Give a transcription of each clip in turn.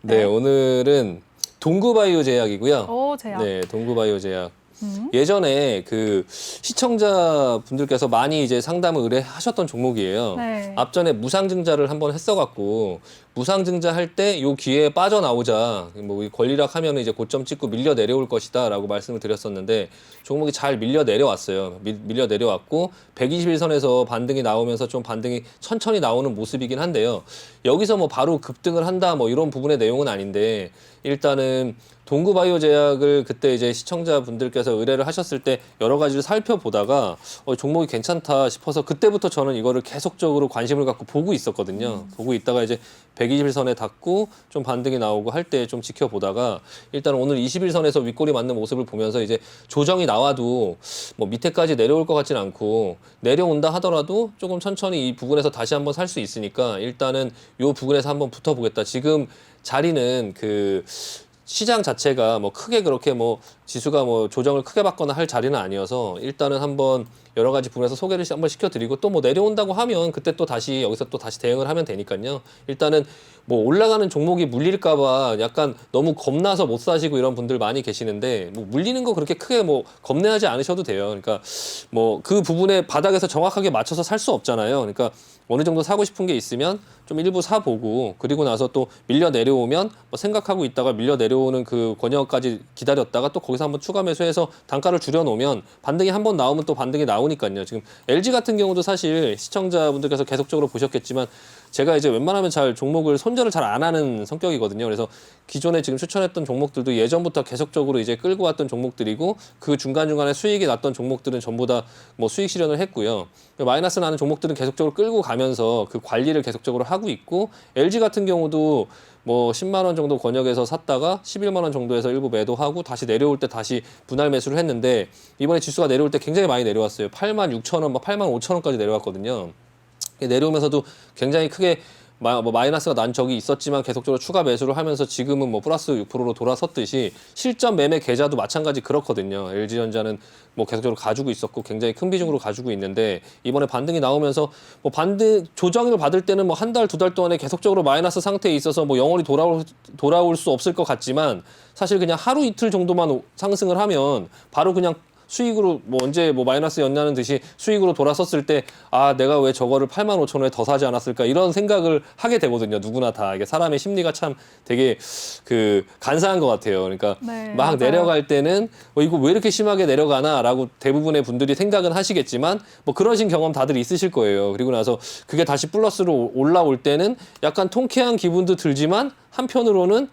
네, 오늘은 동구바이오 제약이고요. 오, 제약. 네, 동구바이오 제약. 예전에 그 시청자분들께서 많이 이제 상담을 의뢰하셨던 종목이에요. 네. 앞전에 무상증자를 한번 했어갖고 무상증자 할 때 요 기회에 빠져나오자 뭐 권리락 하면 이제 고점 찍고 밀려 내려올 것이다라고 말씀을 드렸었는데 종목이 잘 밀려 내려왔어요. 밀려 내려왔고 121선에서 반등이 나오면서 좀 반등이 천천히 나오는 모습이긴 한데요. 여기서 뭐 바로 급등을 한다 뭐 이런 부분의 내용은 아닌데 일단은 동구바이오 제약을 그때 이제 시청자분들께서 의뢰를 하셨을 때 여러 가지를 살펴보다가 종목이 괜찮다 싶어서 그때부터 저는 이거를 계속적으로 관심을 갖고 보고 있었거든요. 보고 있다가 이제 121선에 닿고 좀 반등이 나오고 할 때 좀 지켜보다가 일단 오늘 21선에서 윗골이 맞는 모습을 보면서 이제 조정이 나와도 뭐 밑에까지 내려올 것 같지는 않고 내려온다 하더라도 조금 천천히 이 부분에서 다시 한번 살 수 있으니까 일단은 요 부분에서 한번 붙어보겠다. 지금 자리는 그 시장 자체가 뭐 크게 그렇게 뭐 지수가 뭐 조정을 크게 받거나 할 자리는 아니어서 일단은 한번 여러 가지 부분에서 소개를 한번 시켜드리고 또 뭐 내려온다고 하면 그때 또 다시 여기서 또 다시 대응을 하면 되니까요. 일단은 뭐 올라가는 종목이 물릴까봐 약간 너무 겁나서 못 사시고 이런 분들 많이 계시는데 뭐 물리는 거 그렇게 크게 뭐 겁내하지 않으셔도 돼요. 그러니까 뭐 그 부분에 바닥에서 정확하게 맞춰서 살 수 없잖아요. 그러니까 어느 정도 사고 싶은 게 있으면 좀 일부 사보고 그리고 나서 또 밀려 내려오면 뭐 생각하고 있다가 밀려 내려오는 그 권역까지 기다렸다가 또 거기서 한번 추가 매수해서 단가를 줄여놓으면 반등이 한번 나오면 또 반등이 나오니까요. 지금 LG 같은 경우도 사실 시청자분들께서 계속적으로 보셨겠지만 제가 이제 웬만하면 잘 종목을 손절을 잘 안 하는 성격이거든요. 그래서 기존에 지금 추천했던 종목들도 예전부터 계속적으로 이제 끌고 왔던 종목들이고 그 중간중간에 수익이 났던 종목들은 전부 다 뭐 수익 실현을 했고요. 마이너스 나는 종목들은 계속적으로 끌고 가면서 그 관리를 계속적으로 하고 있고 LG 같은 경우도 뭐 10만 원 정도 권역에서 샀다가 11만 원 정도에서 일부 매도하고 다시 내려올 때 다시 분할 매수를 했는데 이번에 지수가 내려올 때 굉장히 많이 내려왔어요. 8만 6천 원, 8만 5천 원까지 내려왔거든요. 내려오면서도 굉장히 크게 뭐 마이너스가 난 적이 있었지만 계속적으로 추가 매수를 하면서 지금은 뭐 플러스 6%로 돌아섰듯이 실전 매매 계좌도 마찬가지 그렇거든요. LG전자는 뭐 계속적으로 가지고 있었고 굉장히 큰 비중으로 가지고 있는데 이번에 반등이 나오면서 뭐 반등 조정을 받을 때는 뭐 한 달, 두 달 동안에 계속적으로 마이너스 상태에 있어서 뭐 영원히 돌아올 수 없을 것 같지만 사실 그냥 하루 이틀 정도만 상승을 하면 바로 그냥 수익으로 뭐 언제 뭐 마이너스 였냐는 듯이 수익으로 돌아섰을 때 아 내가 왜 저거를 8만 5천 원에 더 사지 않았을까 이런 생각을 하게 되거든요. 누구나 다 이게 사람의 심리가 참 되게 그 간사한 것 같아요. 그러니까 네, 막 맞아요. 내려갈 때는 이거 왜 이렇게 심하게 내려가나라고 대부분의 분들이 생각은 하시겠지만 뭐 그러신 경험 다들 있으실 거예요. 그리고 나서 그게 다시 플러스로 올라올 때는 약간 통쾌한 기분도 들지만 한편으로는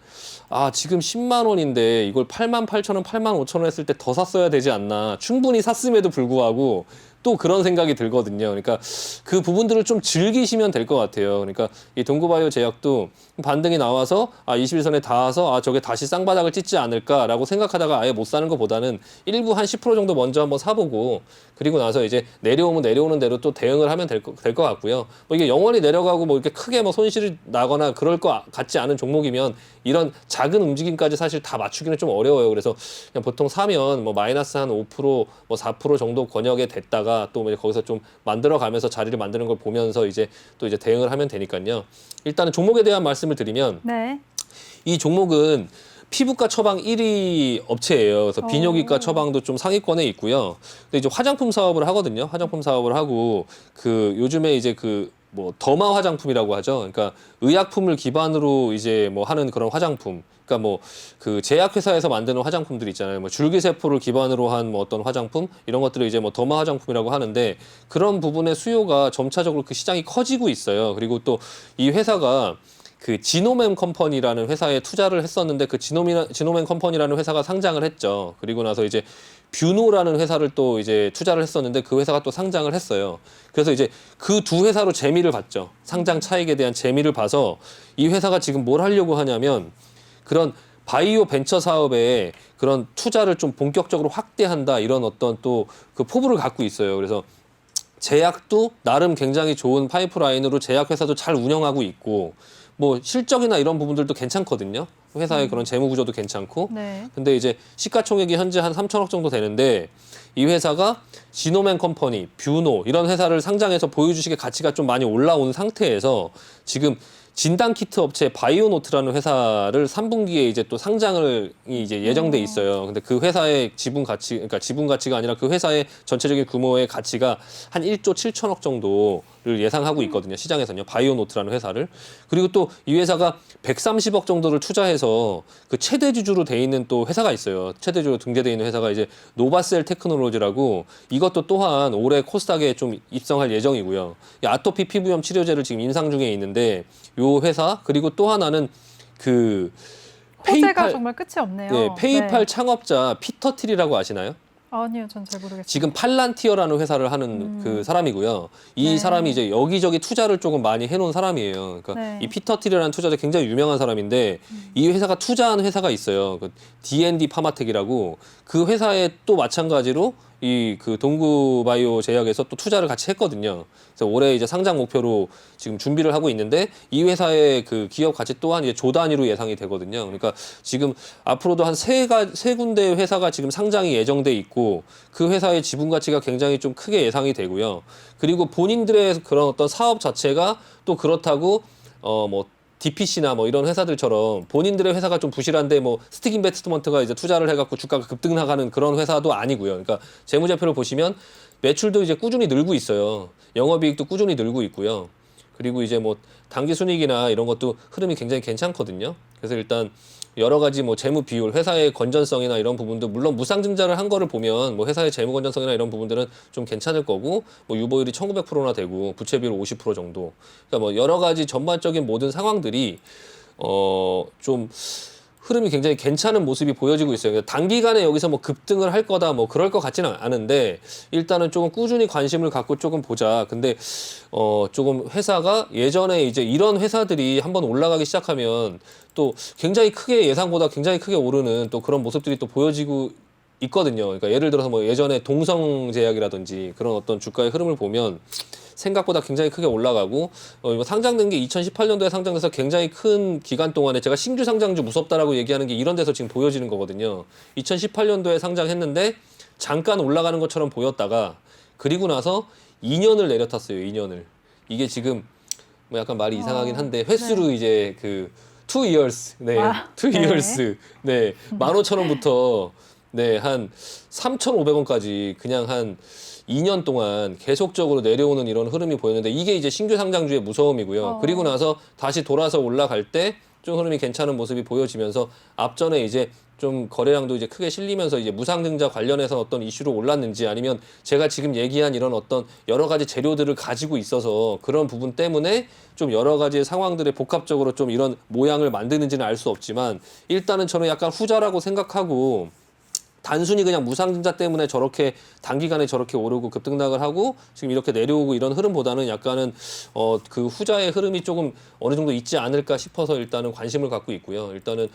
아 지금 10만 원인데 이걸 8만 8천 원, 8만 5천 원 했을 때 더 샀어야 되지 않나. 충분히 샀음에도 불구하고 또 그런 생각이 들거든요. 그러니까 그 부분들을 좀 즐기시면 될 것 같아요. 그러니까 이 동구바이오 제약도 반등이 나와서 아 21선에 닿아서 아 저게 다시 쌍바닥을 찢지 않을까라고 생각하다가 아예 못 사는 것보다는 일부 한 10% 정도 먼저 한번 사보고 그리고 나서 이제 내려오면 내려오는 대로 또 대응을 하면 될 것 같고요. 뭐 이게 영원히 내려가고 뭐 이렇게 크게 뭐 손실이 나거나 그럴 것 같지 않은 종목이면 이런 작은 움직임까지 사실 다 맞추기는 좀 어려워요. 그래서 그냥 보통 사면 뭐 마이너스 한 5%, 뭐 4% 정도 권역에 됐다가 또 거기서 좀 만들어가면서 자리를 만드는 걸 보면서 이제 또 이제 대응을 하면 되니까요. 일단은 종목에 대한 말씀을 드리면 네. 이 종목은 피부과 처방 1위 업체예요. 그래서 비뇨기과 처방도 좀 상위권에 있고요. 근데 이제 화장품 사업을 하거든요. 화장품 사업을 하고 그 요즘에 이제 그 뭐 더마 화장품이라고 하죠. 그러니까 의약품을 기반으로 이제 뭐 하는 그런 화장품. 그러니까 뭐 그 제약회사에서 만드는 화장품들 있잖아요. 뭐 줄기세포를 기반으로 한 뭐 어떤 화장품 이런 것들을 이제 뭐 더마 화장품이라고 하는데 그런 부분의 수요가 점차적으로 그 시장이 커지고 있어요. 그리고 또 이 회사가 그 지노맨 컴퍼니라는 회사에 투자를 했었는데 그 지노맨 컴퍼니라는 회사가 상장을 했죠. 그리고 나서 이제 뷰노라는 회사를 또 이제 투자를 했었는데 그 회사가 또 상장을 했어요. 그래서 이제 그 두 회사로 재미를 봤죠. 상장 차익에 대한 재미를 봐서 이 회사가 지금 뭘 하려고 하냐면 그런 바이오 벤처 사업에 그런 투자를 좀 본격적으로 확대한다 이런 어떤 또 그 포부를 갖고 있어요. 그래서 제약도 나름 굉장히 좋은 파이프라인으로 제약회사도 잘 운영하고 있고 뭐 실적이나 이런 부분들도 괜찮거든요. 회사의 그런 재무 구조도 괜찮고. 네. 근데 이제 시가총액이 현재 한 3천억 정도 되는데 이 회사가 지노맨 컴퍼니, 뷰노 이런 회사를 상장해서 보유주식의 가치가 좀 많이 올라온 상태에서 지금 진단 키트 업체 바이오노트라는 회사를 3분기에 이제 또 상장을 이제 예정돼 있어요. 근데 그 회사의 지분 가치, 그러니까 지분 가치가 아니라 그 회사의 전체적인 규모의 가치가 한 1조 7천억 정도를 예상하고 있거든요. 시장에서는요. 바이오노트라는 회사를. 그리고 또 이 회사가 130억 정도를 투자해서 그 최대 주주로 돼 있는 또 회사가 있어요. 최대 주주로 등재돼 있는 회사가 이제 노바셀 테크놀로지라고, 이것도 또한 올해 코스닥에 좀 입성할 예정이고요. 이 아토피 피부염 치료제를 지금 임상 중에 있는데 요 회사, 그리고 또 하나는 그 호재가 페이팔, 정말 끝이 없네요. 네, 페이팔 네. 창업자 피터 틸이라고 아시나요? 아니요, 전 잘 모르겠어요. 지금 팔란티어라는 회사를 하는 그 사람이고요. 이 네. 사람이 이제 여기저기 투자를 조금 많이 해놓은 사람이에요. 그러니까 네. 이 피터 틸이라는 투자자 굉장히 유명한 사람인데, 이 회사가 투자한 회사가 있어요. 그 D&D 파마텍이라고. 그 회사에 또 마찬가지로 이 그 동구바이오 제약에서 또 투자를 같이 했거든요. 그래서 올해 이제 상장 목표로 지금 준비를 하고 있는데, 이 회사의 그 기업 가치 또한 이제 조 단위로 예상이 되거든요. 그러니까 지금 앞으로도 한 세 군데 회사가 지금 상장이 예정돼 있고, 그 회사의 지분 가치가 굉장히 좀 크게 예상이 되고요. 그리고 본인들의 그런 어떤 사업 자체가 또 그렇다고 뭐 DPC나 뭐 이런 회사들처럼 본인들의 회사가 좀 부실한데 뭐 스틱 인베스트먼트가 이제 투자를 해갖고 주가가 급등 나가는 그런 회사도 아니고요. 그러니까 재무제표를 보시면 매출도 이제 꾸준히 늘고 있어요. 영업이익도 꾸준히 늘고 있고요. 그리고 이제 뭐 당기 순이익이나 이런 것도 흐름이 굉장히 괜찮거든요. 그래서 일단 여러 가지 뭐 재무 비율, 회사의 건전성이나 이런 부분도, 물론 무상증자를 한 거를 보면 뭐 회사의 재무 건전성이나 이런 부분들은 좀 괜찮을 거고, 뭐 유보율이 1900%나 되고 부채 비율 50% 정도. 그러니까 뭐 여러 가지 전반적인 모든 상황들이 좀 흐름이 굉장히 괜찮은 모습이 보여지고 있어요. 그러니까 단기간에 여기서 뭐 급등을 할 거다 뭐 그럴 것 같지는 않은데, 일단은 조금 꾸준히 관심을 갖고 조금 보자. 근데 조금 회사가 예전에 이제 이런 회사들이 한번 올라가기 시작하면 또 굉장히 크게, 예상보다 굉장히 크게 오르는 또 그런 모습들이 또 보여지고 있거든요. 그러니까 예를 들어서 뭐 예전에 동성제약이라든지 그런 어떤 주가의 흐름을 보면 생각보다 굉장히 크게 올라가고, 이거 상장된 게 2018년도에 상장돼서 굉장히 큰 기간 동안에, 제가 신규 상장주 무섭다라고 얘기하는 게 이런 데서 지금 보여지는 거거든요. 2018년도에 상장했는데 잠깐 올라가는 것처럼 보였다가, 그리고 나서 2년을 내려탔어요. 2년을. 이게 지금 뭐 약간 말이 이상하긴 한데, 횟수로 네. 이제 그 2 years, 네, 아, 2 네. years, 네, 15,000원부터 네, 한 3,500원까지 그냥 한 2년 동안 계속적으로 내려오는 이런 흐름이 보였는데, 이게 이제 신규 상장주의 무서움이고요. 그리고 나서 다시 돌아서 올라갈 때 좀 흐름이 괜찮은 모습이 보여지면서, 앞전에 이제 좀 거래량도 이제 크게 실리면서 이제 무상증자 관련해서 어떤 이슈로 올랐는지, 아니면 제가 지금 얘기한 이런 어떤 여러 가지 재료들을 가지고 있어서 그런 부분 때문에 좀 여러 가지 상황들의 복합적으로 좀 이런 모양을 만드는지는 알 수 없지만, 일단은 저는 약간 후자라고 생각하고, 단순히 그냥 무상증자 때문에 저렇게 단기간에 저렇게 오르고 급등락을 하고 지금 이렇게 내려오고 이런 흐름보다는 약간은 그 후자의 흐름이 조금 어느 정도 있지 않을까 싶어서 일단은 관심을 갖고 있고요. 일단은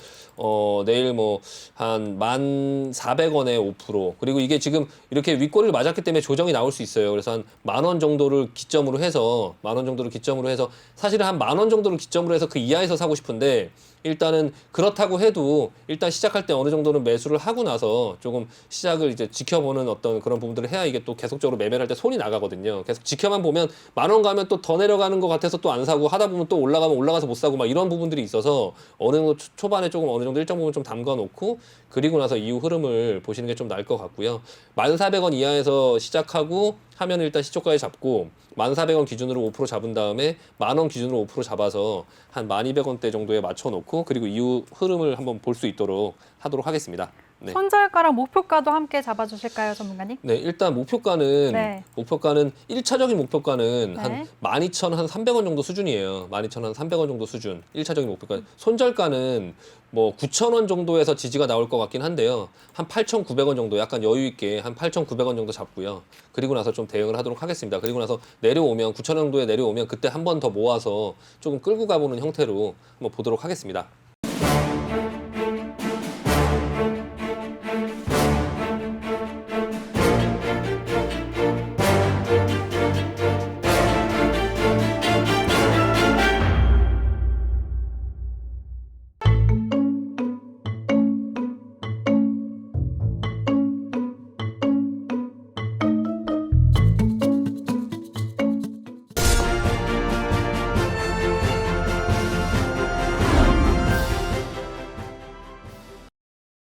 내일 뭐 한 1,400원에 5%, 그리고 이게 지금 이렇게 윗꼬리를 맞았기 때문에 조정이 나올 수 있어요. 그래서 한 10,000원 정도를 기점으로 해서, 10,000원 정도를 기점으로 해서, 사실은 한 10,000원 정도를 기점으로 해서 그 이하에서 사고 싶은데, 일단은 그렇다고 해도 일단 시작할 때 어느 정도는 매수를 하고 나서 조금 시작을 이제 지켜보는 어떤 그런 부분들을 해야 이게 또 계속적으로 매매를 할 때 손이 나가거든요. 계속 지켜만 보면 10,000원 가면 또 더 내려가는 것 같아서 또 안 사고, 하다 보면 또 올라가면 올라가서 못 사고 막 이런 부분들이 있어서, 어느 정도 초반에 조금 어느 정도 일정 부분 좀 담가 놓고, 그리고 나서 이후 흐름을 보시는 게 좀 나을 것 같고요. 1,400원 이하에서 시작하고 하면 일단 시초가에 잡고, 1,400원 기준으로 5% 잡은 다음에 10,000원 기준으로 5% 잡아서 한 1,200원대 정도에 맞춰 놓고, 그리고 이후 흐름을 한번 볼 수 있도록 하도록 하겠습니다. 네. 손절가랑 목표가도 함께 잡아주실까요, 전문가님? 네, 일단 목표가는 네. 1차적인 목표가는 네. 한 12,300원 정도 수준이에요. 12,300원 정도 수준. 1차적인 목표가. 손절가는 뭐 9,000원 정도에서 지지가 나올 것 같긴 한데요. 한 8,900원 정도, 약간 여유 있게 한 8,900원 정도 잡고요. 그리고 나서 좀 대응을 하도록 하겠습니다. 그리고 나서 내려오면 9,000원 정도에 내려오면 그때 한 번 더 모아서 조금 끌고 가보는 형태로 한번 보도록 하겠습니다.